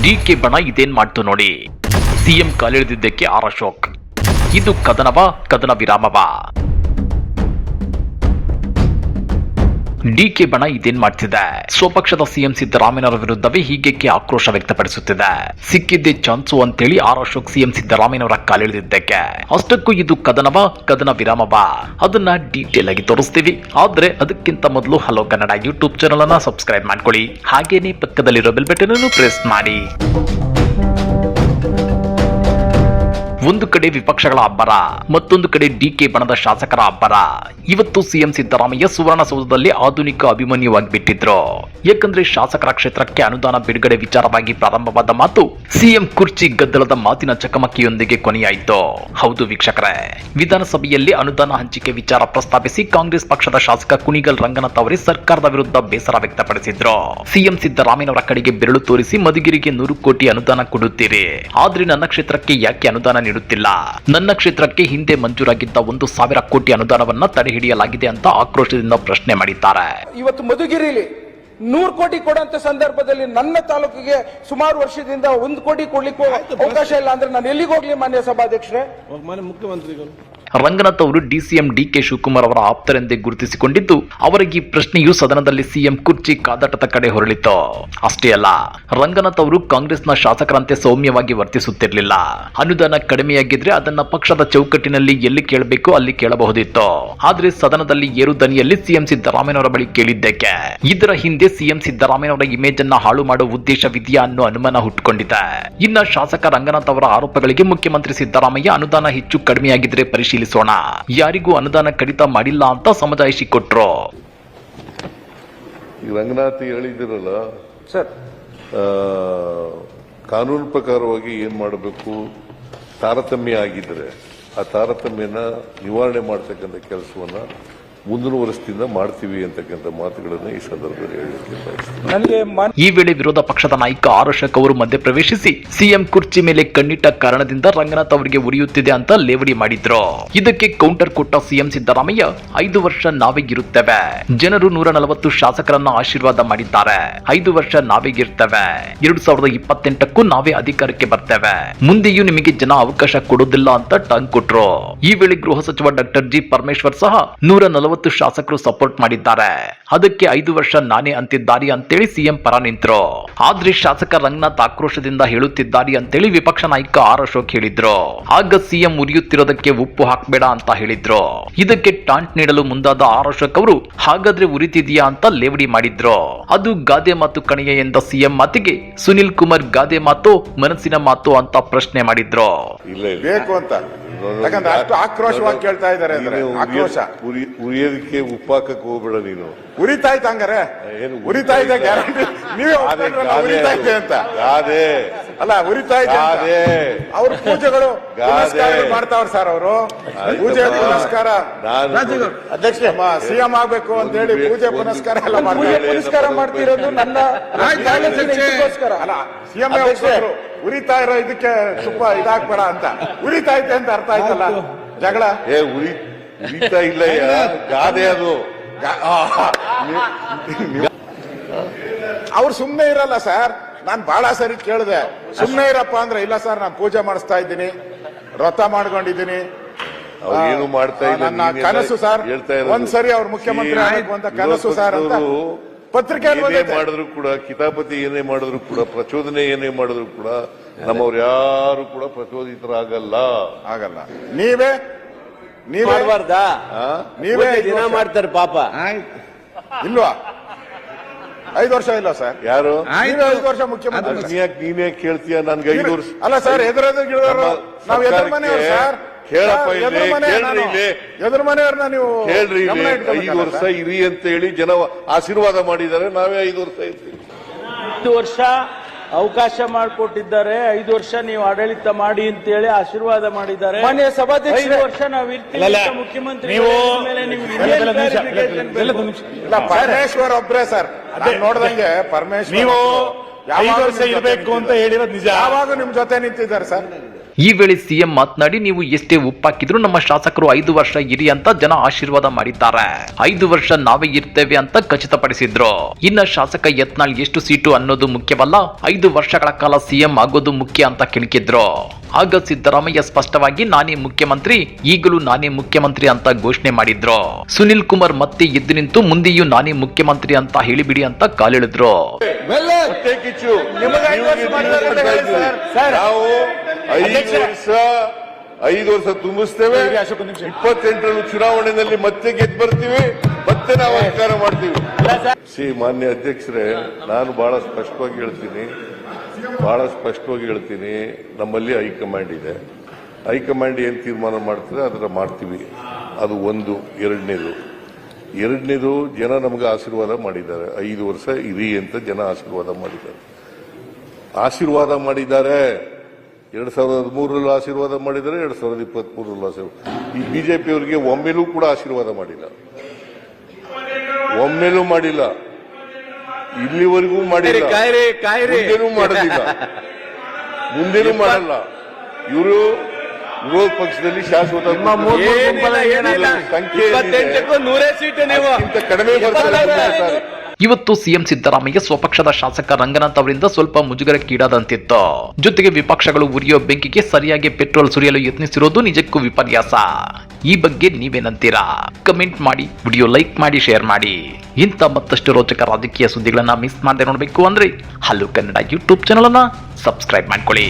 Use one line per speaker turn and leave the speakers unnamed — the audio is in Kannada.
ಡಿಕೆ ಬಣ ಇದೇನ್ ಮಾಡ್ತು ನೋಡಿ. ಸಿಎಂ ಕಾಲಿಳಿದಿದ್ದಕ್ಕೆ ಆರ್ ಅಶೋಕ್. ಇದು ಕದನ ವಿರಾಮವಾ? ಡಿಕೆ ಬಣ ಇದೇನ್ ಮಾಡ್ತಿದೆ? ಸ್ವಪಕ್ಷದ ಸಿಎಂ ಸಿದ್ದರಾಮಯ್ಯನವರ ವಿರುದ್ಧವೇ ಹೀಗೇಕೆ ಆಕ್ರೋಶ ವ್ಯಕ್ತಪಡಿಸುತ್ತಿದೆ. ಸಿಕ್ಕಿದ್ದೇ ಚಾನ್ಸು ಅಂತೇಳಿ ಆರ್ ಅಶೋಕ್ ಸಿಎಂ ಸಿದ್ದರಾಮಯ್ಯನವರ ಕಾಲಿಳಿದಿದ್ದಕ್ಕೆ. ಅಷ್ಟಕ್ಕೂ ಇದು ಕದನ ವಿರಾಮವಾ? ಅದನ್ನ ಡೀಟೇಲ್ ಆಗಿ ತೋರಿಸ್ತೀವಿ. ಆದ್ರೆ ಅದಕ್ಕಿಂತ ಮೊದಲು ಹಲೋ ಕನ್ನಡ ಯೂಟ್ಯೂಬ್ ಚಾನಲ್ ಅನ್ನ ಸಬ್ಸ್ಕ್ರೈಬ್ ಮಾಡ್ಕೊಳ್ಳಿ. ಹಾಗೇನೆ ಪಕ್ಕದಲ್ಲಿರೋ ಬೆಲ್ ಬಟನ್ ಅನ್ನು ಪ್ರೆಸ್ ಮಾಡಿ. ಒಂದು ಕಡೆ ವಿಪಕ್ಷಗಳ ಅಬ್ಬರ, ಮತ್ತೊಂದು ಕಡೆ ಡಿಕೆ ಬಣದ ಶಾಸಕರ ಅಬ್ಬರ. ಇವತ್ತು ಸಿಎಂ ಸಿದ್ದರಾಮಯ್ಯ ಸುವರ್ಣಸೌಧದಲ್ಲಿ ಆಧುನಿಕ ಅಭಿಮನ್ಯುವಾಗಿ ಬಿಟ್ಟಿದ್ರು. ಯಾಕಂದ್ರೆ ಶಾಸಕರ ಕ್ಷೇತ್ರಕ್ಕೆ ಅನುದಾನ ಬಿಡುಗಡೆ ವಿಚಾರವಾಗಿ ಪ್ರಾರಂಭವಾದ ಮಾತು ಸಿಎಂ ಕುರ್ಚಿ ಗದ್ದಲದ ಮಾತಿನ ಚಕಮಕಿಯೊಂದಿಗೆ ಕೊನೆಯಾಯಿತು. ಹೌದು ವೀಕ್ಷಕರೇ, ವಿಧಾನಸಭೆಯಲ್ಲಿ ಅನುದಾನ ಹಂಚಿಕೆ ವಿಚಾರ ಪ್ರಸ್ತಾಪಿಸಿ ಕಾಂಗ್ರೆಸ್ ಪಕ್ಷದ ಶಾಸಕ ಕುಣಿಗಲ್ ರಂಗನಾಥ್ ಅವರೇ ಸರ್ಕಾರದ ವಿರುದ್ಧ ಬೇಸರ ವ್ಯಕ್ತಪಡಿಸಿದ್ರು. ಸಿಎಂ ಸಿದ್ದರಾಮಯ್ಯನವರ ಕಡೆಗೆ ಬೆರಳು ತೋರಿಸಿ ಮಧುಗಿರಿಗೆ 100 ಕೋಟಿ ಅನುದಾನ ಕೊಡುತ್ತೀರಿ, ಆದ್ರೆ ನನ್ನ ಕ್ಷೇತ್ರಕ್ಕೆ ಯಾಕೆ ಅನುದಾನ ನೀಡುತ್ತಿಲ್ಲ? ನನ್ನ ಕ್ಷೇತ್ರಕ್ಕೆ ಹಿಂದೆ ಮಂಜೂರಾಗಿದ್ದ 1,000 ಕೋಟಿ ಅನುದಾನವನ್ನ ತಡೆ ಹಿಡಿಯಲಾಗಿದೆ ಅಂತ ಆಕ್ರೋಶದಿಂದ ಪ್ರಶ್ನೆ ಮಾಡಿದ್ದಾರೆ.
ಇವತ್ತು ಮಧುಗಿರಿಲಿ 100 ಕೋಟಿ ಕೊಡುವಂತ ಸಂದರ್ಭದಲ್ಲಿ ನನ್ನ ತಾಲೂಕಿಗೆ ಸುಮಾರು ವರ್ಷದಿಂದ 1 ಕೋಟಿ ಕೊಡ್ಲಿಕ್ಕೆ ಅವಕಾಶ ಇಲ್ಲ ಅಂದ್ರೆ ನಾನು ಎಲ್ಲಿಗೆ ಹೋಗ್ಲಿ ಮಾನ್ಯ ಸಭಾಧ್ಯಕ್ಷರೇ?
ಮುಖ್ಯಮಂತ್ರಿಗಳು
ರಂಗನಾಥ್ ಅವರು ಡಿಸಿಎಂ ಡಿಕೆ ಶಿವಕುಮಾರ್ ಅವರ ಆಪ್ತರೆಂದೇ ಗುರುತಿಸಿಕೊಂಡಿದ್ದು, ಅವರಿಗೆ ಈ ಪ್ರಶ್ನೆಯು ಸದನದಲ್ಲಿ ಸಿಎಂ ಕುರ್ಚಿ ಕಾದಾಟದ ಕಡೆ ಹೊರಳಿತು. ಅಷ್ಟೇ ಅಲ್ಲ, ರಂಗನಾಥ್ ಅವರು ಕಾಂಗ್ರೆಸ್ನ ಶಾಸಕರಂತೆ ಸೌಮ್ಯವಾಗಿ ವರ್ತಿಸುತ್ತಿರಲಿಲ್ಲ. ಅನುದಾನ ಕಡಿಮೆಯಾಗಿದ್ರೆ ಅದನ್ನ ಪಕ್ಷದ ಚೌಕಟ್ಟಿನಲ್ಲಿ ಎಲ್ಲಿ ಕೇಳಬೇಕು ಅಲ್ಲಿ ಕೇಳಬಹುದಿತ್ತು. ಆದ್ರೆ ಸದನದಲ್ಲಿ ಏರು ದನಿಯಲ್ಲಿ ಸಿಎಂ ಸಿದ್ದರಾಮಯ್ಯನವರ ಬಳಿ ಕೇಳಿದ್ದಕ್ಕೆ. ಇದರ ಹಿಂದೆ ಸಿಎಂ ಸಿದ್ದರಾಮಯ್ಯನವರ ಇಮೇಜ್ ಅನ್ನ ಹಾಳು ಮಾಡುವ ಉದ್ದೇಶವಿದೆಯಾ ಅನ್ನೋ ಅನುಮಾನ ಹುಟ್ಟುಕೊಂಡಿದೆ. ಇನ್ನ ಶಾಸಕ ರಂಗನಾಥ್ ಅವರ ಆರೋಪಗಳಿಗೆ ಮುಖ್ಯಮಂತ್ರಿ ಸಿದ್ದರಾಮಯ್ಯ ಅನುದಾನ ಹೆಚ್ಚು ಕಡಿಮೆಯಾಗಿದ್ರೆ ಪರಿಶೀಲಿಸೋಣ, ಯಾರಿಗೂ ಅನುದಾನ ಕಡಿತ ಮಾಡಿಲ್ಲ ಅಂತ ಸಮಜಾಯಿಷಿ ಕೊಟ್ರು.
ರಂಗನಾಥ್ ಹೇಳಿದಿರಲ್ಲ
ಸರ್,
ಕಾನೂನು ಪ್ರಕಾರವಾಗಿ ಏನ್ ಮಾಡಬೇಕು, ತಾರತಮ್ಯ ಆಗಿದ್ರೆ ಆ ತಾರತಮ್ಯನ ನಿವಾರಣೆ ಮಾಡತಕ್ಕಂಥ ಕೆಲಸವನ್ನ ಮುಂದಿನ ವರ್ಷದಿಂದ ಮಾಡ್ತೀವಿ ಅಂತಕ್ಕಂಥ ಮಾತುಗಳನ್ನು ಈ ಸಂದರ್ಭದಲ್ಲಿ ಹೇಳಲಿಕ್ಕೆ ಬಯಸ್ತೀನಿ.
ಈ ವೇಳೆ ವಿರೋಧ ಪಕ್ಷದ ನಾಯಕ ಆರ್ ಅಶೋಕ್ ಅವರು ಮಧ್ಯಪ್ರವೇಶಿಸಿ ಸಿಎಂ ಕುರ್ಚಿ ಮೇಲೆ ಕಣ್ಣಿಟ್ಟ ಕಾರಣದಿಂದ ರಂಗನಾಥ್ ಅವರಿಗೆ ಉರಿಯುತ್ತಿದೆ ಅಂತ ಲೇವಡಿ ಮಾಡಿದ್ರು. ಇದಕ್ಕೆ ಕೌಂಟರ್ ಕೊಟ್ಟ ಸಿಎಂ ಸಿದ್ದರಾಮಯ್ಯ, 5 ವರ್ಷ ನಾವೇ ಇರುತ್ತೇವೆ, ಜನರು 140 ಶಾಸಕರನ್ನ ಆಶೀರ್ವಾದ ಮಾಡಿದ್ದಾರೆ, 5 ವರ್ಷ ನಾವೇ ಇರ್ತೇವೆ, 2028ಕ್ಕೂ ನಾವೇ ಅಧಿಕಾರಕ್ಕೆ ಬರ್ತೇವೆ, ಮುಂದೆಯೂ ನಿಮಗೆ ಜನ ಅವಕಾಶ ಕೊಡೋದಿಲ್ಲ ಅಂತ ಟಾಂಗ್ ಕೊಟ್ರು. ಈ ವೇಳೆ ಗೃಹ ಸಚಿವ ಡಾಕ್ಟರ್ ಜಿ ಪರಮೇಶ್ವರ್ ಸಹ 140 ಶಾಸಕರು ಸಪೋರ್ಟ್ ಮಾಡಿದ್ದಾರೆ, ಅದಕ್ಕೆ 5 ವರ್ಷ ನಾನೇ ಅಂತಿದ್ದಾರೆ ಅಂತೇಳಿ ಸಿಎಂ ಪರ ನಿಂತರು. ಆದ್ರೆ ಶಾಸಕ ರಂಗನಾಥ್ ಆಕ್ರೋಶದಿಂದ ಹೇಳುತ್ತಿದ್ದಾರೆ ಅಂತೇಳಿ ವಿಪಕ್ಷ ನಾಯಕ ಆರ್ ಅಶೋಕ್ ಹೇಳಿದ್ರು. ಆಗ ಸಿಎಂ ಉರಿಯುತ್ತಿರೋದಕ್ಕೆ ಉಪ್ಪು ಹಾಕ್ಬೇಡ ಅಂತ ಹೇಳಿದ್ರು. ಇದಕ್ಕೆ ಟಾಂಟ್ ನೀಡಲು ಮುಂದಾದ ಆರ್ ಅಶೋಕ್ ಅವರು, ಹಾಗಾದ್ರೆ ಉರಿತಿದೆಯಾ ಅಂತ ಲೇವಡಿ ಮಾಡಿದ್ರು. ಅದು ಗಾದೆ ಮಾತು ಕಣೆಯ ಎಂದ ಸಿಎಂ ಮಾತಿಗೆ ಸುನಿಲ್ ಕುಮಾರ್ ಗಾದೆ ಮಾತು ಮನಸ್ಸಿನ ಮಾತು ಅಂತ ಪ್ರಶ್ನೆ ಮಾಡಿದ್ರು.
ಬೇಕು ಅಂತ ಯಾಕಂದ್ರೆ ಅಷ್ಟು ಆಕ್ರೋಶವಾಗಿ ಕೇಳ್ತಾ ಇದ್ದಾರೆ. ಆಕ್ರೋಶ
ಉರಿಯೋದಕ್ಕೆ ಉಪ್ಪಾಕಕ್ಕೆ ಹೋಗ್ಬೇಡ ನೀನು.
ಉರಿತಾಯ್ತು ಹಂಗಾರೆ, ಉರಿತಾ ಇದೆ ಗ್ಯಾರಂಟಿ. ನೀವೇ ಉರಿತಾ ಇದೆ ಅಂತ ಅಲ್ಲ, ಉರಿತಾ ಇದೆ. ಅವ್ರ ಪೂಜೆಗಳು ಮಾಡ್ತಾವ್ರ ಸರ್, ಅವರು ಪೂಜೆ ಪುನಸ್ಕಾರ ಅಧ್ಯಕ್ಷ ಸಿಎಂ ಆಗ್ಬೇಕು ಅಂತ ಹೇಳಿ ಪೂಜೆ ಪುನಸ್ಕಾರ ಎಲ್ಲ ಪುನಸ್ಕಾರ ಮಾಡ್ತಿರೋದು ನನ್ನ ಅಲ್ಲ. ಸಿಎಂ ಉರಿತಾ ಇರೋ ಇದಕ್ಕೆ ತುಪ್ಪ ಇದಾಕ್ಬೇಡ ಅಂತ. ಉರಿತಾ ಇದೆ ಅಂತ ಅರ್ಥ ಆಯ್ತಲ್ಲ, ಜಗಳ
ಉರಿತಾ ಇಲ್ಲ, ಗಾದೆ ಅದು.
ಅವ್ರು ಸುಮ್ನೆ ಇರಲ್ಲ ಸರ್. ನಾನ್ ಬಹಳ ಸರಿ ಕೇಳಿದೆ, ಸುಮ್ನೆ ಇರಪ್ಪ ಅಂದ್ರೆ ಇಲ್ಲ ಸರ್, ನಾನು ಪೂಜೆ ಮಾಡಿಸ್ತಾ ಇದ್ದೀನಿ, ವ್ರತ ಮಾಡ್ಕೊಂಡಿದ್ದೀನಿ,
ಏನು ಮಾಡ್ತಾ
ನನ್ನ ಕನಸು ಸರ್. ಒಂದ್ಸರಿ ಅವ್ರು ಮುಖ್ಯಮಂತ್ರಿ ಆಗಬೇಕು ಅಂತ ಕನಸು ಸರ್ ಅಂತ ಪತ್ರಿಕೆ
ಮಾಡಿದ್ರು ಕೂಡ, ಕಿತಾಪತಿ ಏನೇ ಮಾಡಿದ್ರು ಕೂಡ, ಪ್ರಚೋದನೆ ಏನೇ ಮಾಡಿದ್ರು ಕೂಡ ನಮ್ಮವ್ರು ಯಾರು ಕೂಡ ಪ್ರಚೋದಿತರಾಗಲ್ಲ.
ಆಗಲ್ಲ. ನೀವೇ ದಿನ ಮಾಡ್ತಾರೆ ಪಾಪ. ಇಲ್ವಾ? 5 ವರ್ಷ ಇಲ್ಲ ಸರ್.
ಯಾರು
5 ವರ್ಷ ಮುಖ್ಯಮಂತ್ರಿ?
ನೀನೇ ಕೇಳ್ತೀಯ? ನನ್ಗೆ 5 ವರ್ಷ
ಅಲ್ಲ ಸರ್, ನಾವು ಎದುರು ಮನೆಯವರು ಸರ್.
ಕೇಳಪ್ಪ,
ಎದುರು ಮನೆಯವ್ರನ್ನ ನೀವು
ಹೇಳ್ರಿ. 5 ವರ್ಷ ಇರಿ ಅಂತ ಹೇಳಿ ಜನ ಆಶೀರ್ವಾದ ಮಾಡಿದ್ದಾರೆ, ನಾವೇ 5 ವರ್ಷ ಇರ್ತೀವಿ.
5 ವರ್ಷ ಅವಕಾಶ ಮಾಡಿಕೊಟ್ಟಿದ್ದಾರೆ, 5 ವರ್ಷ ನೀವು ಆಡಳಿತ ಮಾಡಿ ಅಂತ ಹೇಳಿ ಆಶೀರ್ವಾದ ಮಾಡಿದ್ದಾರೆ.
ಮಾನ್ಯ ಸಭಾಧ್ಯಕ್ಷ,
5 ವರ್ಷ ನಾವು ಇರ್ತೀವಿ ಮುಖ್ಯಮಂತ್ರಿ
ಪರಮೇಶ್ವರ್ ಒಬ್ರೇ ಸರ್ ನೋಡ್ದಂಗೆ. ಪರಮೇಶ್ವರ್
ನೀವು 5 ವರ್ಷ ಇರಬೇಕು ಅಂತ ಹೇಳಿರೋದು ನಿಜ.
ಯಾವಾಗ ನಿಮ್ ಜೊತೆ ನಿಂತಿದ್ದಾರೆ ಸರ್?
ಈ ವೇಳೆ ಸಿಎಂ ಮಾತನಾಡಿ, ನೀವು ಎಷ್ಟೇ ಉಪ್ಪಾಕಿದ್ರು ನಮ್ಮ ಶಾಸಕರು 5 ವರ್ಷ ಇರಿ ಅಂತ ಜನ ಆಶೀರ್ವಾದ ಮಾಡಿದ್ದಾರೆ. 5 ವರ್ಷ ನಾವೇ ಇರ್ತೇವೆ ಅಂತ ಖಚಿತಪಡಿಸಿದ್ರು. ಇನ್ನ ಶಾಸಕ ಯತ್ನಾಳ್ ಎಷ್ಟು ಸೀಟು ಅನ್ನೋದು ಮುಖ್ಯವಲ್ಲ, 5 ವರ್ಷಗಳ ಕಾಲ ಸಿಎಂ ಆಗೋದು ಮುಖ್ಯ ಅಂತ ಕೆಣಕಿದ್ರು. ಆಗ ಸಿದ್ದರಾಮಯ್ಯ ಸ್ಪಷ್ಟವಾಗಿ ನಾನೇ ಮುಖ್ಯಮಂತ್ರಿ, ಈಗಲೂ ನಾನೇ ಮುಖ್ಯಮಂತ್ರಿ ಅಂತ ಘೋಷಣೆ ಮಾಡಿದ್ರು. ಸುನಿಲ್ ಕುಮಾರ್ ಮತ್ತೆ ಎದ್ದು ನಿಂತು ಮುಂದೆಯೂ ನಾನೇ ಮುಖ್ಯಮಂತ್ರಿ ಅಂತ ಹೇಳಿಬಿಡಿ ಅಂತ ಕಾಲೆಳೆದ್ರು.
ಹೊಟ್ಟೆ ಕಿಚ್ಚು. ನಾವು 5 ವರ್ಷ ತುಂಬಿಸ್ತೇವೆ. 28ರಲ್ಲಿ ಚುನಾವಣೆಯಲ್ಲಿ ಮತ್ತೆ ಗೆದ್ದು ಬರ್ತೀವಿ, ಮತ್ತೆ ನಾವು ಅಧಿಕಾರ ಮಾಡ್ತೀವಿ. ಮಾನ್ಯ ಅಧ್ಯಕ್ಷರೇ, ನಾನು ಬಹಳ ಸ್ಪಷ್ಟವಾಗಿ ಹೇಳ್ತೀನಿ, ನಮ್ಮಲ್ಲಿ ಹೈಕಮಾಂಡ್ ಇದೆ. ಹೈಕಮಾಂಡ್ ಏನ್ ತೀರ್ಮಾನ ಮಾಡ್ತಾರೆ ಅದರ ಮಾಡ್ತೀವಿ. ಅದು ಒಂದು. ಎರಡನೇದು ಜನ ನಮಗೆ ಆಶೀರ್ವಾದ ಮಾಡಿದ್ದಾರೆ. 5 ವರ್ಷ ಇರಿ ಅಂತ ಜನ ಆಶೀರ್ವಾದ ಮಾಡಿದ್ದಾರೆ. 2013ರಲ್ಲೂ ಆಶೀರ್ವಾದ ಮಾಡಿದ್ದಾರೆ, 2023ರಲ್ಲೂ ಆಶೀರ್ವಾದ. ಈ ಬಿಜೆಪಿ ಅವರಿಗೆ ಒಮ್ಮೆಲೂ ಕೂಡ ಆಶೀರ್ವಾದ ಮಾಡಿಲ್ಲ, ಇಲ್ಲಿವರೆಗೂ ಮಾಡಿಲ್ಲ, ಮುಂದೇನೂ ಮಾಡಲ್ಲ. ಇವರು ವಿರೋಧ ಪಕ್ಷದಲ್ಲಿ ಶಾಶ್ವತ ಸಂಖ್ಯೆ ಕಡಿಮೆ ಬರ್ತಾರೆ.
ಇವತ್ತು ಸಿಎಂ ಸಿದ್ದರಾಮಯ್ಯ ಸ್ವಪಕ್ಷದ ಶಾಸಕ ರಂಗನಾಥ್ ಅವರಿಂದ ಸ್ವಲ್ಪ ಮುಜುಗರಕ್ಕೀಡಾದಂತಿತ್ತು. ಜೊತೆಗೆ ವಿಪಕ್ಷಗಳು ಉರಿಯೋ ಬೆಂಕಿಗೆ ಸರಿಯಾಗಿ ಪೆಟ್ರೋಲ್ ಸುರಿಯಲು ಯತ್ನಿಸಿರೋದು ನಿಜಕ್ಕೂ ವಿಪರ್ಯಾಸ. ಈ ಬಗ್ಗೆ ನೀವೇನಂತೀರಾ? ಕಮೆಂಟ್ ಮಾಡಿ, ವಿಡಿಯೋ ಲೈಕ್ ಮಾಡಿ, ಶೇರ್ ಮಾಡಿ. ಇಂಥ ಮತ್ತಷ್ಟು ರೋಚಕ ರಾಜಕೀಯ ಸುದ್ದಿಗಳನ್ನ ಮಿಸ್ ಮಾಡದೆ ನೋಡಬೇಕು ಅಂದ್ರೆ ಹಲೋ ಕನ್ನಡ ಯೂಟ್ಯೂಬ್ ಚಾನಲ್ ಅನ್ನ ಸಬ್ಸ್ಕ್ರೈಬ್ ಮಾಡ್ಕೊಳ್ಳಿ.